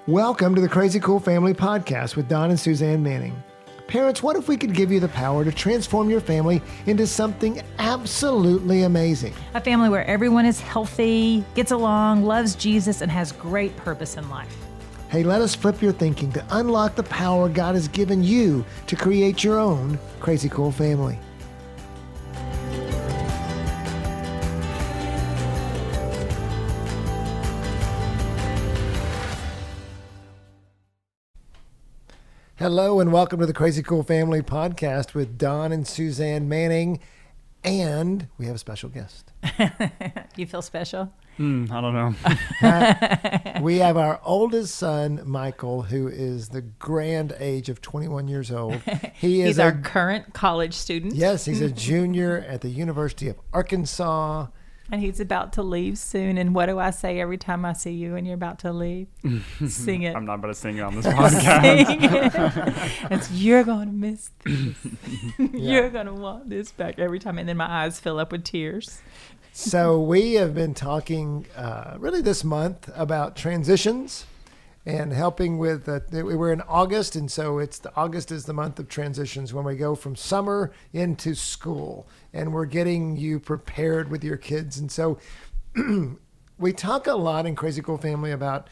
Welcome to the Crazy Cool Family Podcast with Don and Suzanne Manning. Parents, what if we could give you the power to transform your family into something absolutely amazing? A family where everyone is healthy, gets along, loves Jesus, and has great purpose in life. Hey, let us flip your thinking to unlock the power God has given you to create your own Crazy Cool family. Hello and welcome to the Crazy Cool Family Podcast with Don and Suzanne Manning. And we have a special guest. You feel special? I don't know. We have our oldest son, Michael, who is the grand age of 21 years old. He's our current college student. Yes, he's a junior at the University of Arkansas. And he's about to leave soon. And what do I say every time I see you and you're about to leave? Sing it. I'm not about to sing it on this podcast. Sing it. It's, you're going to miss this. You're going to want this back every time. And then my eyes fill up with tears. So we have been talking really this month about transitions and helping with, we're in August, and so August is the month of transitions when we go from summer into school, and we're getting you prepared with your kids. And so we talk a lot in Crazy Cool Family about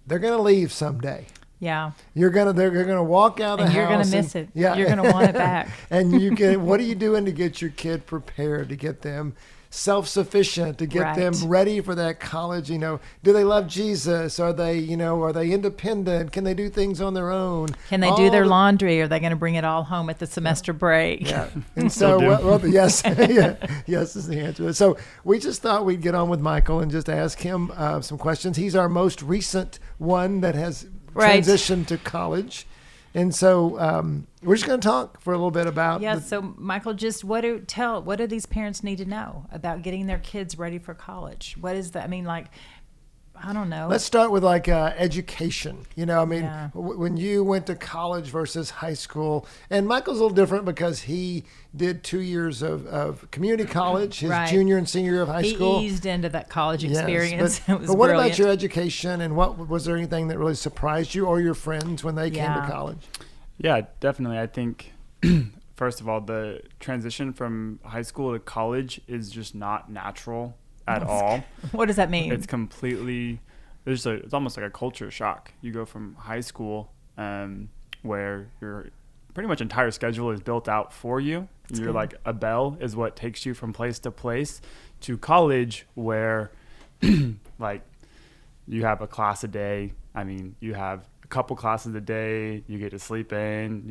they're going to leave someday. Yeah. They're gonna walk out of the house. You're going to miss it. Yeah. You're going to want it back. And what are you doing to get your kid prepared, to get them self-sufficient, to get them ready for that college? Do they love Jesus? Are they independent? Can they do things on their own? Can they do their laundry? Are they going to bring it all home at the semester break? Yeah. And so, yes, yes is the answer. So we just thought we'd get on with Michael and just ask him some questions. He's our most recent one that has transitioned to college. And so we're just going to talk for a little bit about. Yeah. So Michael, just what do these parents need to know about getting their kids ready for college? What is that? I mean, I don't know. Let's start with education. When you went to college versus high school, and Michael's a little different because he did 2 years of community college, his junior and senior year of high school. He eased into that college experience. But what brilliant. About your education, and was there anything that really surprised you or your friends when they came to college? Yeah, definitely. I think, first of all, the transition from high school to college is just not natural at all. What does that mean? It's completely, it's almost like a culture shock. You go from high school where your pretty much entire schedule is built out for you. You're like a bell is what takes you from place to place, to college where like you have a class a day. I mean, you have a couple classes a day. You get to sleep in.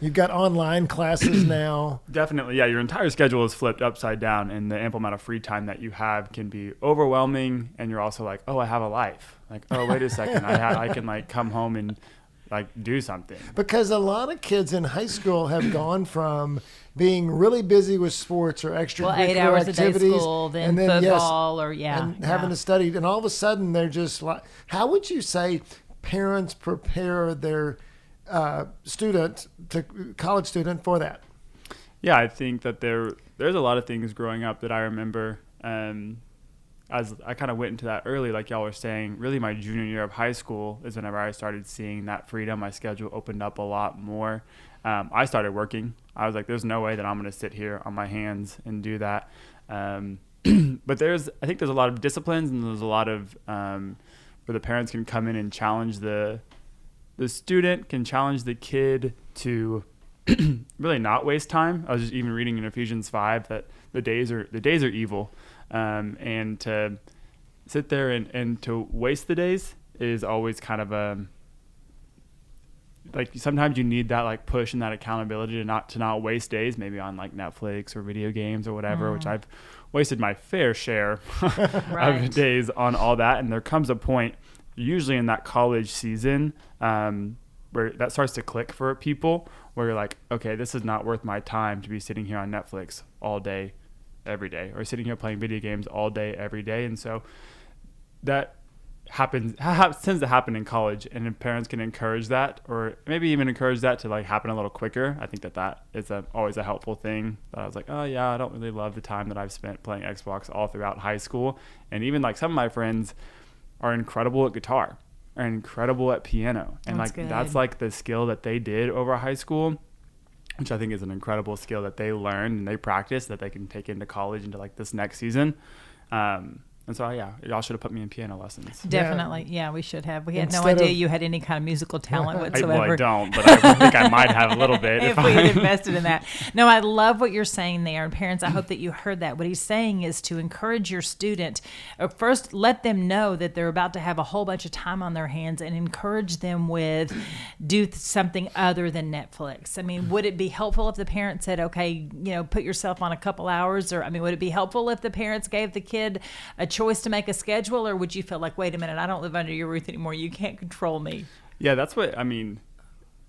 You've got online classes now. Definitely, yeah. Your entire schedule is flipped upside down, and the ample amount of free time that you have can be overwhelming. And you're also like, oh, I have a life. Like, oh, wait a second, I can come home and do something. Because a lot of kids in high school have gone from being really busy with sports or extracurricular 8 hours activities, a day school, then football, and having to study, and all of a sudden they're just like, how would you say parents prepare their college student for that? Yeah, I think that there's a lot of things growing up that I remember as I kind of went into that early, like y'all were saying. Really, my junior year of high school is whenever I started seeing that freedom. My schedule opened up a lot more. I started working. I was like, there's no way that I'm going to sit here on my hands and do that. But I think there's a lot of disciplines, and there's a lot of where the parents can come in and challenge the student, can challenge the kid to really not waste time. I was just even reading in Ephesians 5 that the days are evil, and to sit there and to waste the days is always kind of sometimes you need that push and that accountability to not waste days, maybe on Netflix or video games or whatever, which I've wasted my fair share of days on all that. And there comes a point, usually in that college season, where that starts to click for people, where you're like, okay, this is not worth my time to be sitting here on Netflix all day, every day, or sitting here playing video games all day, every day. And so that tends to happen in college, and if parents can encourage that, or maybe even encourage that to happen a little quicker, I think that is always a helpful thing. That I was like, oh yeah, I don't really love the time that I've spent playing Xbox all throughout high school. And even some of my friends are incredible at guitar, are incredible at piano. And That's like that's good. like the skill that they did over high school, which I think is an incredible skill that they learned and they practice that they can take into college into like this next season. And so, yeah, y'all should have put me in piano lessons. Definitely. Yeah, we should have. We had no Instead idea of- you had any kind of musical talent I whatsoever. don't, but I think I might have a little bit. If we had invested in that. No, I love what you're saying there. And parents, I hope that you heard that. What he's saying is to encourage your student, first let them know that they're about to have a whole bunch of time on their hands and encourage them with something other than Netflix. I mean, would it be helpful if the parent said, okay, put yourself on a couple hours? Or, I mean, would it be helpful if the parents gave the kid a choice to make a schedule? Or would you feel like, wait a minute, I don't live under your roof anymore. You can't control me. Yeah, that's what I mean.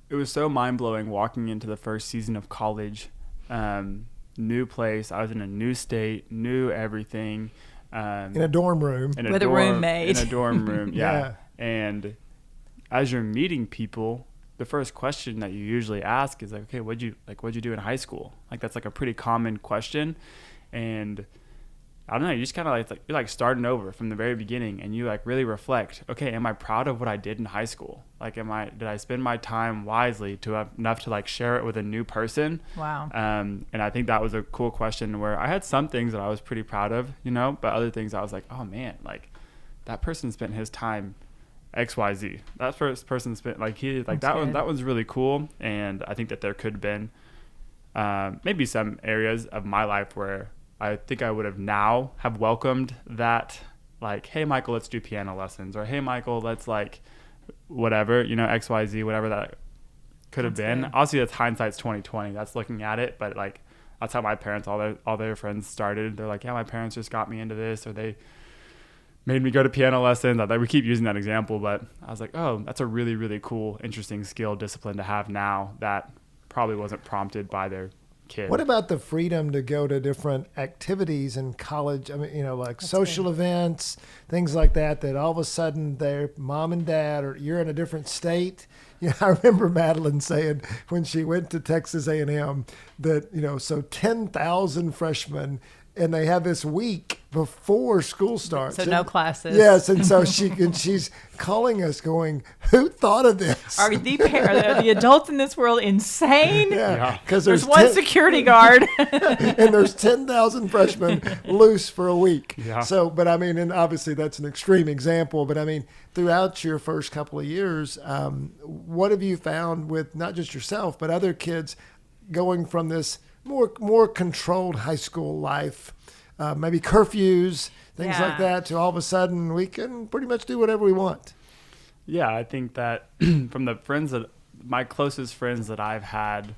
It was so mind blowing walking into the first season of college. New place. I was in a new state, new everything. In a dorm room. With a roommate. In a dorm room, yeah. Yeah. And as you're meeting people, the first question that you usually ask is like, okay, what'd you do in high school? Like that's like a pretty common question. And I don't know, you just kind of you're like starting over from the very beginning, and you like really reflect, okay, am I proud of what I did in high school? Like, did I spend my time wisely enough to like share it with a new person? Wow. And I think that was a cool question where I had some things that I was pretty proud of, but other things I was like, oh man, like that person spent his time XYZ. That first person spent that one's really cool. And I think that there could have been maybe some areas of my life where I think I would have now have welcomed that, like, hey, Michael, let's do piano lessons, or hey, Michael, let's like whatever, XYZ, whatever that could have been. Good. Obviously, that's hindsight's 2020. That's looking at it, but like that's how my parents, all their friends started. They're like, yeah, my parents just got me into this, or they made me go to piano lessons. We keep using that example, but I was like, oh, that's a really, really cool, interesting skill discipline to have now that probably wasn't prompted by their kid. What about the freedom to go to different activities in college? I mean, like social events, things like that, that all of a sudden their mom and dad, or you're in a different state. I remember Madeline saying when she went to Texas A&M that, so 10,000 freshmen, and they have this week before school starts. So no classes. Yes, and so she's calling us going, who thought of this? Are the adults in this world insane? Yeah, because There's one security guard. and there's 10,000 freshmen loose for a week. Yeah. So, but I mean, and obviously that's an extreme example, but I mean, throughout your first couple of years, what have you found with not just yourself, but other kids going from this more controlled high school life, maybe curfews, things like that, to all of a sudden we can pretty much do whatever we want? Yeah, I think that from my closest friends that I've had,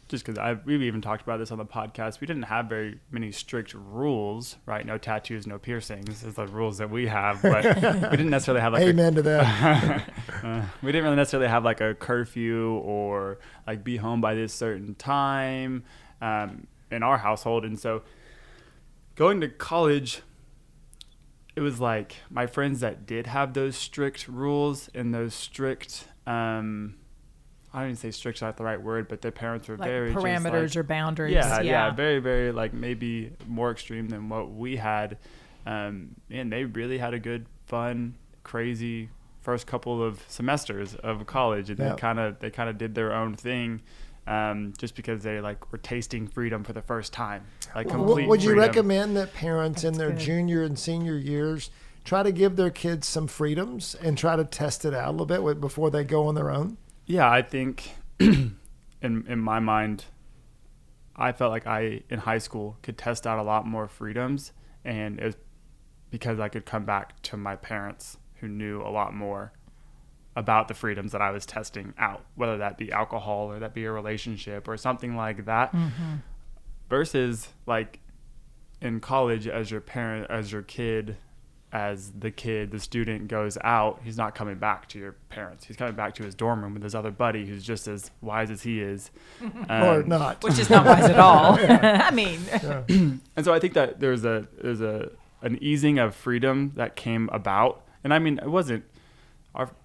just because we've even talked about this on the podcast, we didn't have very many strict rules, right? No tattoos, no piercings is the rules that we have, but we didn't necessarily have like Amen to that. we didn't really necessarily have like a curfew or like be home by this certain time in our household. And so going to college, it was like my friends that did have those strict rules and those strict I don't even say strict is not the right word, but their parents were Like very parameters just or boundaries. yeah, very, very like maybe more extreme than what we had. And they really had a good, fun, crazy first couple of semesters of college, and they kind of did their own thing, just because they like were tasting freedom for the first time, like complete. Would you freedom. recommend that parents in their junior and senior years try to give their kids some freedoms and try to test it out a little bit before they go on their own? Yeah, I think in my mind, I felt like I in high school could test out a lot more freedoms, and it was because I could come back to my parents who knew a lot more about the freedoms that I was testing out, whether that be alcohol or that be a relationship or something like that. Mm-hmm. Versus like in college, as your parent, as your kid, as the student goes out, he's not coming back to your parents. He's coming back to his dorm room with his other buddy who's just as wise as he is. Or not. Which is not wise at all. I mean. And so I think that there's an easing of freedom that came about. And I mean, it wasn't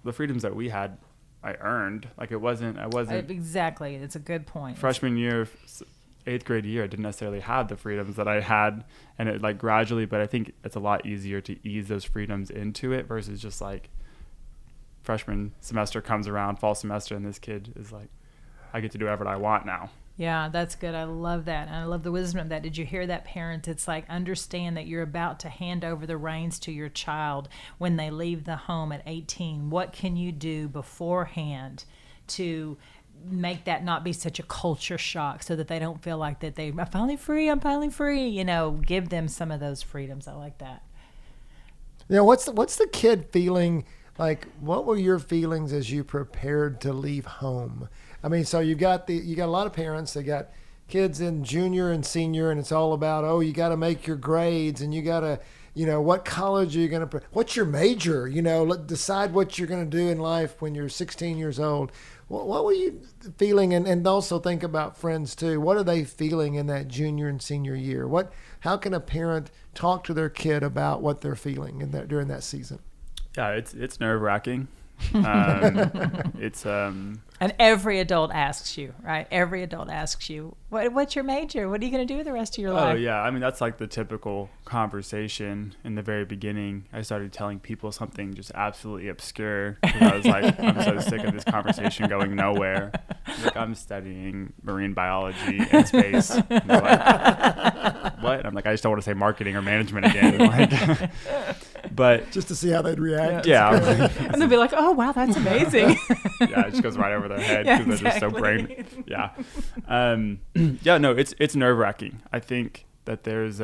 the freedoms that we had, I earned. Like I wasn't Exactly. It's a good point. freshman year, 8th grade year, I didn't necessarily have the freedoms that I had, and it like gradually, but I think it's a lot easier to ease those freedoms into it versus just like freshman semester comes around, fall semester, and this kid is like, I get to do whatever I want now. Yeah, that's good. I love that. And I love the wisdom of that. Did you hear that, parents? It's like, understand that you're about to hand over the reins to your child when they leave the home at 18. What can you do beforehand to make that not be such a culture shock so that they don't feel like that I'm finally free, you know, give them some of those freedoms. I like that. You know, what's the kid feeling like? What were your feelings as you prepared to leave home? I mean, so you got a lot of parents that got kids in junior and senior, and it's all about, oh, you got to make your grades, and you got to, you know, what college are you going to, what's your major, you know, decide what you're going to do in life when you're 16 years old. What were you feeling? And also think about friends too. What are they feeling in that junior and senior year? How can a parent talk to their kid about what they're feeling during that season? Yeah, it's nerve-wracking. It's And every adult asks you, right? Every adult asks you, what's your major? What are you going to do with the rest of your life? Oh yeah, I mean that's like the typical conversation in the very beginning. I started telling people something just absolutely obscure because I was like, I'm so sick of this conversation going nowhere. Like, I'm studying marine biology and space. And they're like, what? And I'm like, I just don't want to say marketing or management again. Like, but just to see how they'd react. Yeah, and they'll be like, oh wow, that's amazing. Yeah, it just goes right over their head because they're just so brain. Yeah. Yeah, no, it's nerve-wracking. I think that there's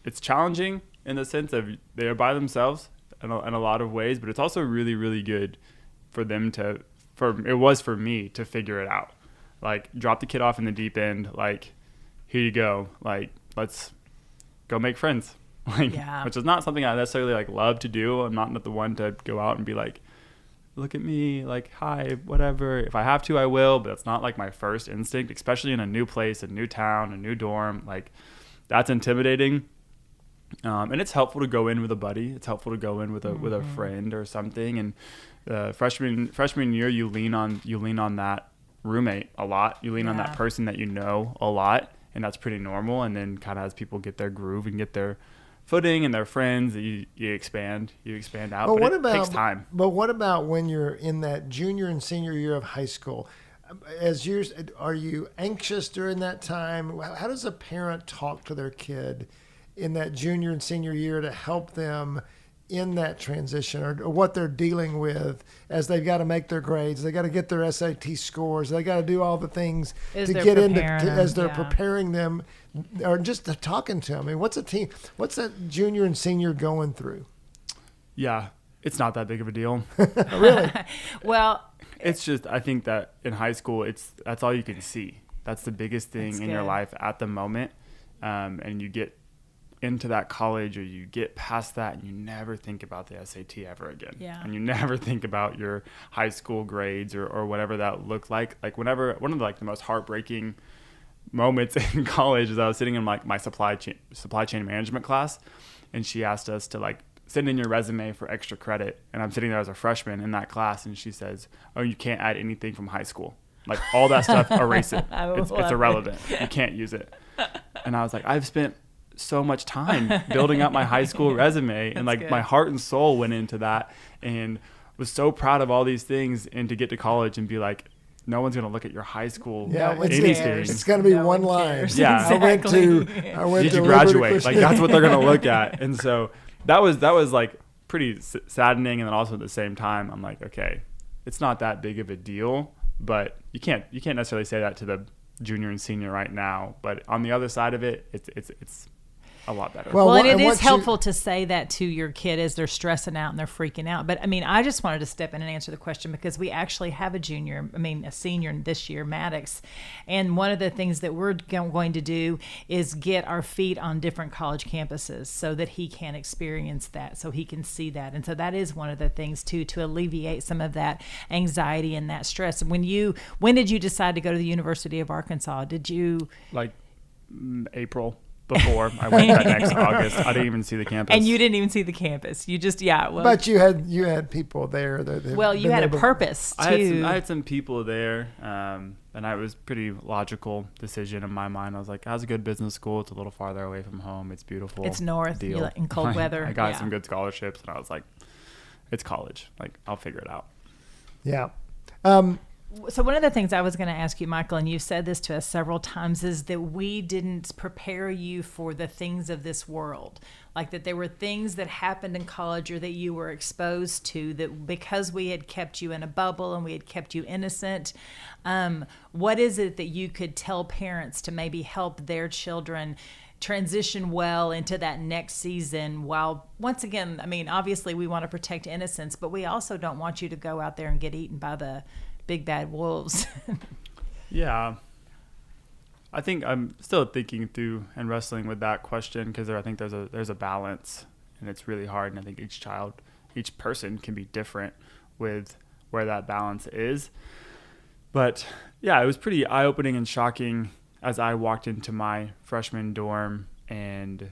it's challenging in the sense of they're by themselves in a lot of ways, but it's also really, really good for them it was for me to figure it out. Like, drop the kid off in the deep end, like, here you go, like, let's go make friends. Like, yeah. Which is not something I necessarily like love to do. I'm not the one to go out and be like, look at me, like, hi, whatever. If I have to, I will, but it's not like my first instinct, especially in a new place, a new town, a new dorm. Like, that's intimidating. And it's helpful to go in with a buddy. It's helpful to go in with a friend or something. And freshman year, you lean on that roommate a lot. You lean on that person that you know a lot, and that's pretty normal. And then kind of as people get their groove and get their footing and their friends, you expand out. But it takes time. But what about when you're in that junior and senior year of high school? Are you anxious during that time? How does a parent talk to their kid in that junior and senior year to help them in that transition, or what they're dealing with as they've got to make their grades, they got to get their SAT scores, they got to do all the things to get into as they're preparing them, or just talking to them? I mean, what's that junior and senior going through? Yeah, it's not that big of a deal. Really? Well, it's just, I think that in high school, that's all you can see. That's the biggest thing in your life at the moment. And you get into that college, or you get past that, and you never think about the SAT ever again. Yeah. And you never think about your high school grades or whatever that looked like. Like, whenever, one of the most heartbreaking moments in college is I was sitting in my supply chain management class, and she asked us to like send in your resume for extra credit. And I'm sitting there as a freshman in that class, and she says, oh, you can't add anything from high school. Like, all that stuff, erase it. It's irrelevant. You can't use it. And I was like, I've spent so much time building up my high school resume, and like, my heart and soul went into that, and was so proud of all these things. And to get to college and be like, no one's going to look at your high school anything. It's going to be one line. Cares. Yeah. Exactly. I went Did to you graduate? Like, that's what they're going to look at. And so that was like pretty saddening. And then also at the same time, I'm like, okay, it's not that big of a deal, but you can't necessarily say that to the junior and senior right now. But on the other side of it, it's a lot better. Well, and it is helpful to say that to your kid as they're stressing out and they're freaking out. But I mean, I just wanted to step in and answer the question, because we actually have a senior this year, Maddox. And one of the things that we're going to do is get our feet on different college campuses so that he can experience that, so he can see that. And so that is one of the things too, to alleviate some of that anxiety and that stress. When did you decide to go to the University of Arkansas? Did you? Like April. before I went that next August. I didn't even see the campus. And you didn't even see the campus. You just, well, But you had people there. well, you had a purpose too. I had some people there, and it was pretty logical decision in my mind. I was like, "That's a good business school. It's a little farther away from home. It's beautiful. It's north, Deal. in cold weather. I got some good scholarships, and I was like, it's college. Like, I'll figure it out." Yeah. So one of the things I was going to ask you, Michael, and you've said this to us several times, is that we didn't prepare you for the things of this world. Like that there were things that happened in college or that you were exposed to that because we had kept you in a bubble and we had kept you innocent. What is it that you could tell parents to maybe help their children transition well into that next season, while once again, I mean, obviously we want to protect innocence, but we also don't want you to go out there and get eaten by the big bad wolves. Yeah. I think I'm still thinking through and wrestling with that question because I think there's a balance, and it's really hard. And I think each person can be different with where that balance is. But yeah, it was pretty eye-opening and shocking as I walked into my freshman dorm, and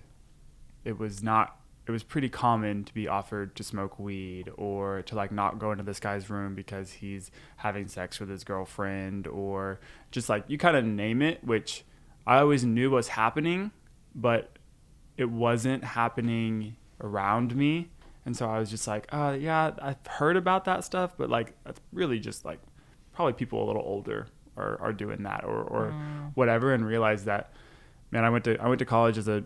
it was pretty common to be offered to smoke weed or to like not go into this guy's room because he's having sex with his girlfriend, or just like you kind of name it, which I always knew was happening, but it wasn't happening around me. And so I was just like, yeah, I've heard about that stuff, but like that's really just like probably people a little older are doing that or whatever, and realized that, man, I went to college as the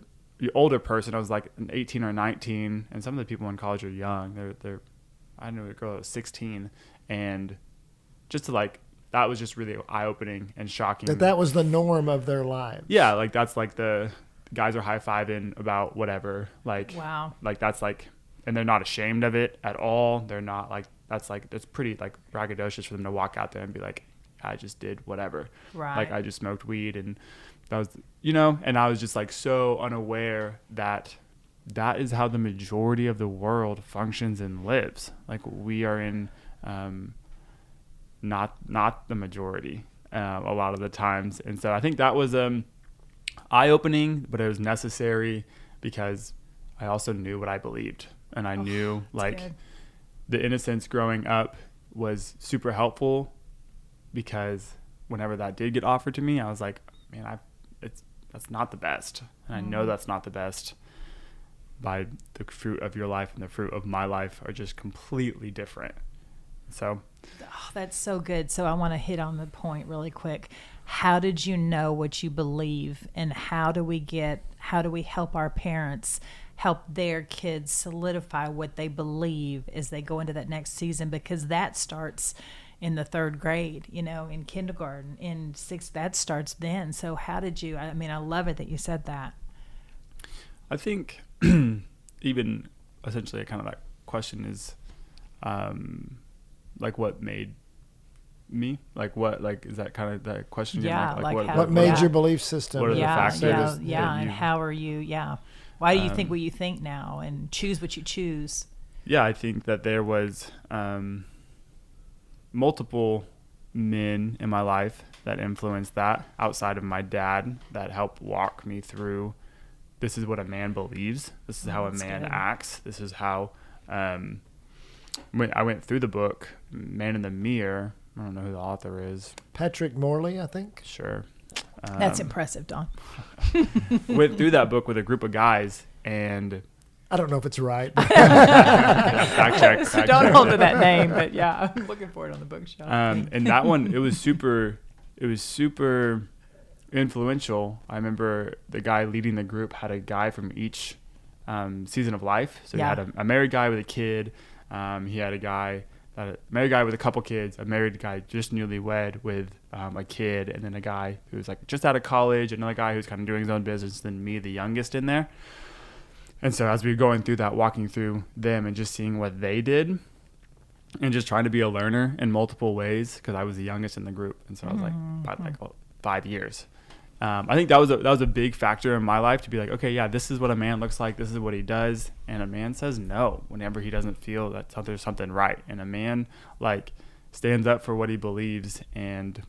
older person. I was like 18 or 19, and some of the people in college are young. I knew a girl that was 16, and just to like, that was just really eye-opening and shocking. That was the norm of their lives. Yeah, like that's like the guys are high-fiving about whatever. Like, wow. Like that's like, and they're not ashamed of it at all. They're not like, it's pretty like braggadocious for them to walk out there and be like, I just did whatever. Right. Like I just smoked weed, and that was, and I was just like so unaware that is how the majority of the world functions and lives. Like we are in, not the majority, a lot of the times. And so I think that was, eye-opening, but it was necessary because I also knew what I believed, and I knew like good. The innocence growing up was super helpful, because whenever that did get offered to me, I was like, man, that's not the best. And I know that's not the best. By the fruit of your life and the fruit of my life are just completely different. So That's so good. So I want to hit on the point really quick. How did you know what you believe, and how do we help our parents help their kids solidify what they believe as they go into that next season? Because that starts in the third grade, in kindergarten, in sixth, that starts then. So how did you, I love it that you said that. I think even essentially kind of that question is, like what made me, like what, like, is that kind of that question? Yeah. Like what made your belief system? What are the factors? And how are you? Yeah. Why do you think what you think now, and choose what you choose? Yeah, I think that there was multiple men in my life that influenced that outside of my dad, that helped walk me through, this is what a man believes. This is how a man acts. This is how, when I went through the book, Man in the Mirror, I don't know who the author is. Patrick Morley, I think. Sure. That's impressive, Don. Went through that book with a group of guys, and I don't know if it's right. fact check. So don't hold to that name, but yeah, I'm looking for it on the bookshelf. And that one, it was super influential. I remember the guy leading the group had a guy from each season of life. So he had a married guy with a kid. He had a married guy with a couple kids, a married guy just newlywed with a kid, and then a guy who was like just out of college, another guy who's kind of doing his own business, then me, the youngest, in there. And so as we were going through that, walking through them and just seeing what they did, and just trying to be a learner in multiple ways, because I was the youngest in the group, and so I was like about 5 years. I think that was a big factor in my life, to be like, okay, yeah, this is what a man looks like. This is what he does. And a man says no whenever he doesn't feel that there's something right. And a man like stands up for what he believes. And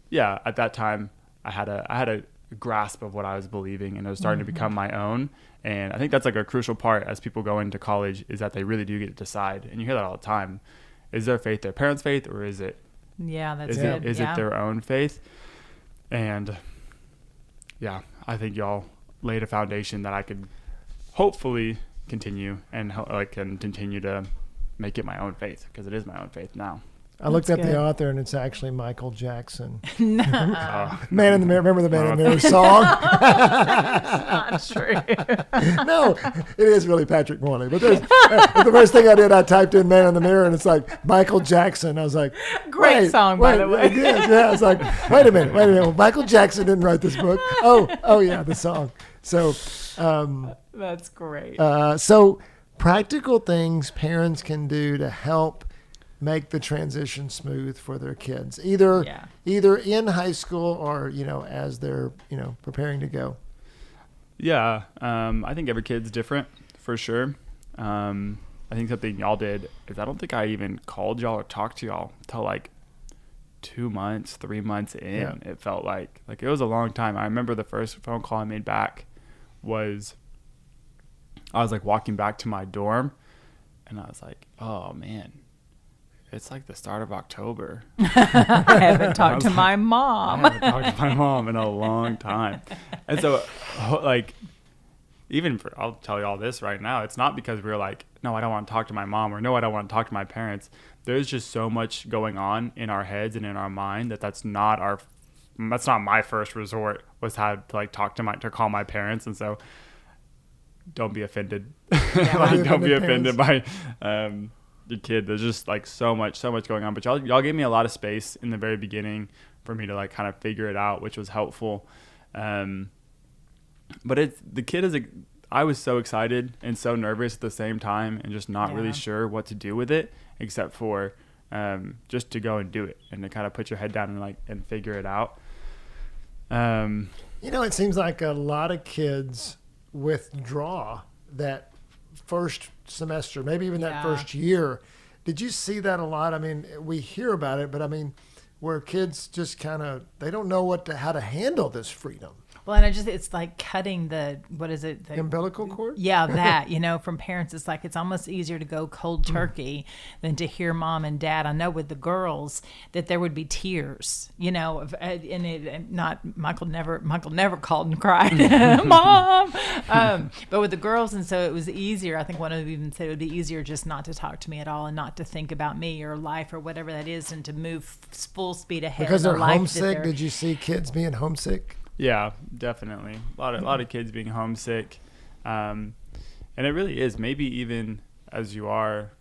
yeah, at that time I had grasp of what I was believing, and it was starting to become my own. And I think that's like a crucial part as people go into college, is that they really do get to decide. And you hear that all the time. Is their faith their parents' faith, or is it That's is good. it their own faith? And yeah, I think y'all laid a foundation that I could hopefully continue and can continue to make it my own faith, because it is my own faith now. I looked up That's the good. author, and it's actually Michael Jackson. Oh, Man in the Mirror. Remember the Man in the Mirror song? Not true. No, it is really Patrick Morley. But the first thing I did, I typed in Man in the Mirror, and it's like Michael Jackson. I was like, Great wait, song, by the way. It is, yeah, it's like, wait a minute. Well, Michael Jackson didn't write this book. Oh yeah, the song. So, That's great. so practical things parents can do to help make the transition smooth for their kids, either in high school or as they're preparing to go. Yeah, I think every kid's different for sure. I think something y'all did is, I don't think I even called y'all or talked to y'all till like 2 months, 3 months in. Yeah. It felt like it was a long time. I remember the first phone call I made back was, I was like walking back to my dorm, and I was like, oh man, it's like the start of October. I haven't talked to my mom. I haven't talked to my mom in a long time. And so, like, I'll tell you all this right now. It's not because we were like, no, I don't want to talk to my mom, or no, I don't want to talk to my parents. There's just so much going on in our heads and in our mind that's not my first resort, was to call my parents. And so don't be offended. Don't be offended by, your kid. There's just like so much going on, but y'all gave me a lot of space in the very beginning for me to like kind of figure it out, which was helpful. But the kid I was so excited and so nervous at the same time, and just not really sure what to do with it, except for just to go and do it, and to kind of put your head down and figure it out. It seems like a lot of kids withdraw that first semester, maybe even that first year. Did you see that a lot? I mean, we hear about it, but I mean, where kids just they don't know how to handle this freedom. Well, and it's like cutting the Umbilical cord? Yeah, that, from parents, it's like, it's almost easier to go cold turkey than to hear mom and dad. I know with the girls that there would be tears, Michael never called and cried, Mom. But with the girls, and so it was easier. I think one of them even said it would be easier just not to talk to me at all, and not to think about me or life or whatever that is, and to move full speed ahead. Because in they're the life homesick. Did you see kids being homesick? Yeah, definitely. A lot of kids being homesick. And it really is, maybe even as you are,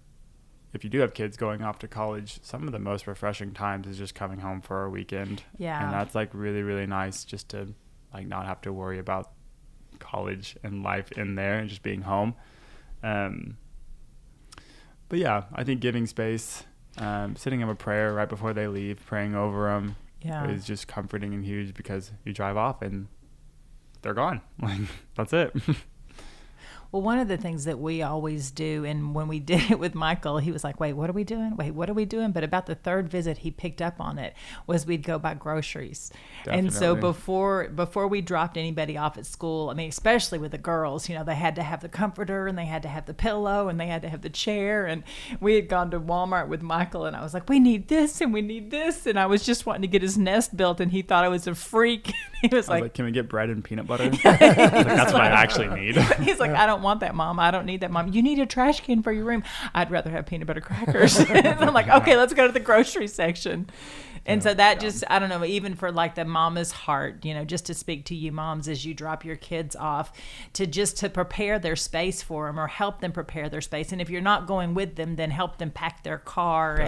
if you do have kids going off to college, some of the most refreshing times is just coming home for a weekend. Yeah. And that's like really, really nice, just to like not have to worry about college and life in there, and just being home. But yeah, I think giving space, sitting in a prayer right before they leave, praying over them, is just comforting and huge, because you drive off and they're gone. Like, that's it. Well, one of the things that we always do, and when we did it with Michael, he was like, wait, what are we doing? But about the third visit, he picked up on it, was we'd go buy groceries. Definitely. And so before we dropped anybody off at school, I mean, especially with the girls, they had to have the comforter, and they had to have the pillow, and they had to have the chair. And we had gone to Walmart with Michael, and I was like, we need this and we need this. And I was just wanting to get his nest built, and he thought I was a freak. He was I was like, can we get bread and peanut butter? That's what I actually need. He's like, I don't want that, Mom. I don't need that, Mom. You need a trash can for your room. I'd rather have peanut butter crackers. I'm like, okay, let's go to the grocery section. And so that just, I don't know, even for like the mama's heart, just to speak to you moms as you drop your kids off, to prepare their space for them, or help them prepare their space. And if you're not going with them, then help them pack their car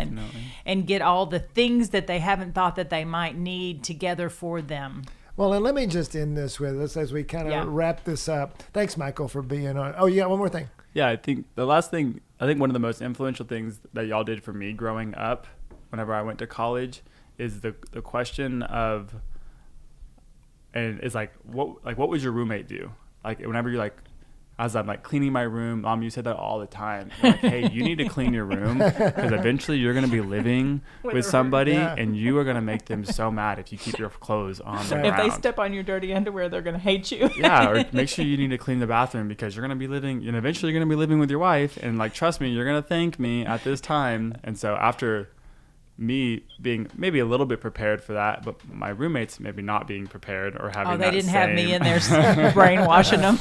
and get all the things that they haven't thought that they might need together for them. Well, and let me just end this with us as we kind of wrap this up. Thanks, Michael, for being on. Oh, yeah, one more thing. Yeah, I think the last thing, one of the most influential things that y'all did for me growing up, whenever I went to college, is the question of, and it's like, what would your roommate do? Like, whenever you're like, as I'm like cleaning my room, Mom, you said that all the time. You're like, hey, you need to clean your room because eventually you're going to be living with somebody and you are going to make them so mad if you keep your clothes on the ground. If they step on your dirty underwear, they're going to hate you. Yeah, or make sure you need to clean the bathroom because you're going to be living, and eventually you're going to be living with your wife. And like, trust me, you're going to thank me at this time. And so after me being maybe a little bit prepared for that, but my roommates maybe not being prepared or having they didn't have me in there brainwashing them.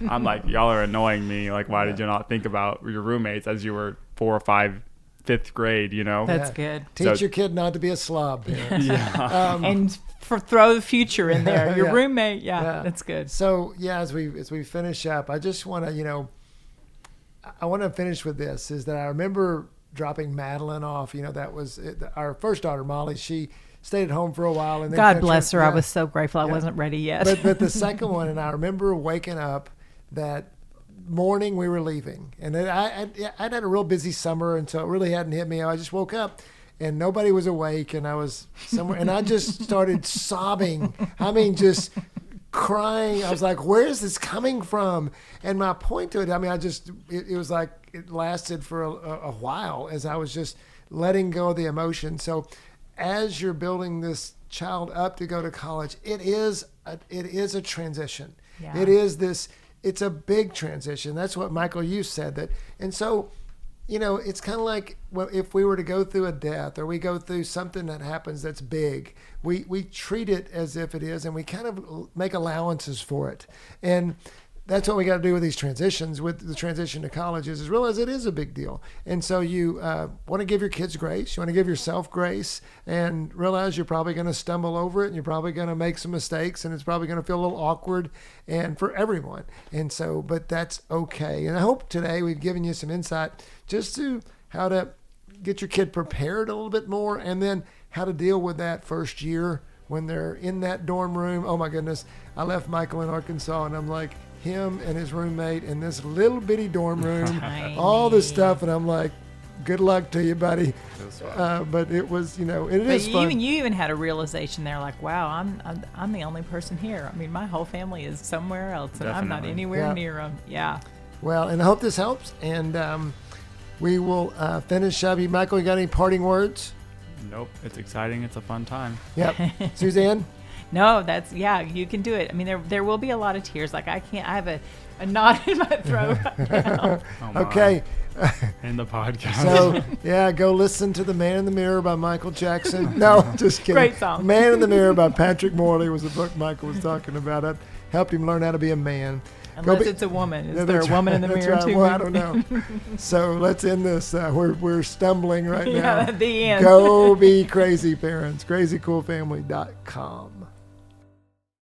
I'm like, y'all are annoying me. Like, why did you not think about your roommates as you were 4 or 5, 5th grade, you know? That's good. Teach your kid not to be a slob. Yeah. And throw the future in there. Your Yeah. roommate, that's good. So as we finish up, I just want to, I want to finish with this, is that I remember dropping Madeline off. That was our first daughter, Molly. She stayed at home for a while. And then God bless her. Yeah. I was so grateful I wasn't ready yet. But the second one, and I remember waking up that morning we were leaving. And I'd had a real busy summer, and so it really hadn't hit me. I just woke up and nobody was awake, and I was somewhere, and I just started sobbing. I mean, just crying. I was like, where is this coming from? And my point to it, I mean, it was like it lasted for a while as I was just letting go of the emotion. So as you're building this child up to go to college, it is a transition. Yeah. It's a big transition. That's what Michael, you said that. And so, it's kind of like, well, if we were to go through a death or we go through something that happens that's big, we treat it as if it is, and we kind of make allowances for it. And that's what we got to do with these transitions, with the transition to college, is realize it is a big deal. And so you want to give your kids grace. You want to give yourself grace, and realize you're probably going to stumble over it, and you're probably going to make some mistakes, and it's probably going to feel a little awkward and for everyone. And so, but that's okay. And I hope today we've given you some insight just to how to get your kid prepared a little bit more, and then how to deal with that first year when they're in that dorm room. Oh my goodness. I left Michael in Arkansas, and I'm like, him and his roommate in this little bitty dorm room, all this stuff, and I'm like, good luck to you, buddy. But it was, it is fun. You even had a realization there, like, wow, I'm the only person here. I mean, my whole family is somewhere else, and I'm not Definitely. anywhere near them. Yeah. Well, and I hope this helps, and we will finish up. Michael, you got any parting words? Nope. It's exciting. It's a fun time. Yep. Suzanne? No, you can do it. I mean, there will be a lot of tears. Like, I have a knot in my throat right now. Oh my. Okay. In the podcast. So, go listen to The Man in the Mirror by Michael Jackson. No, just kidding. Great song. Man in the Mirror by Patrick Morley was a book Michael was talking about. It helped him learn how to be a man. Unless it's a woman. Is there a woman in the mirror, right. too? Well, I don't know. So let's end this. We're stumbling right now. Yeah, the end. Go be crazy, parents. CrazyCoolFamily.com.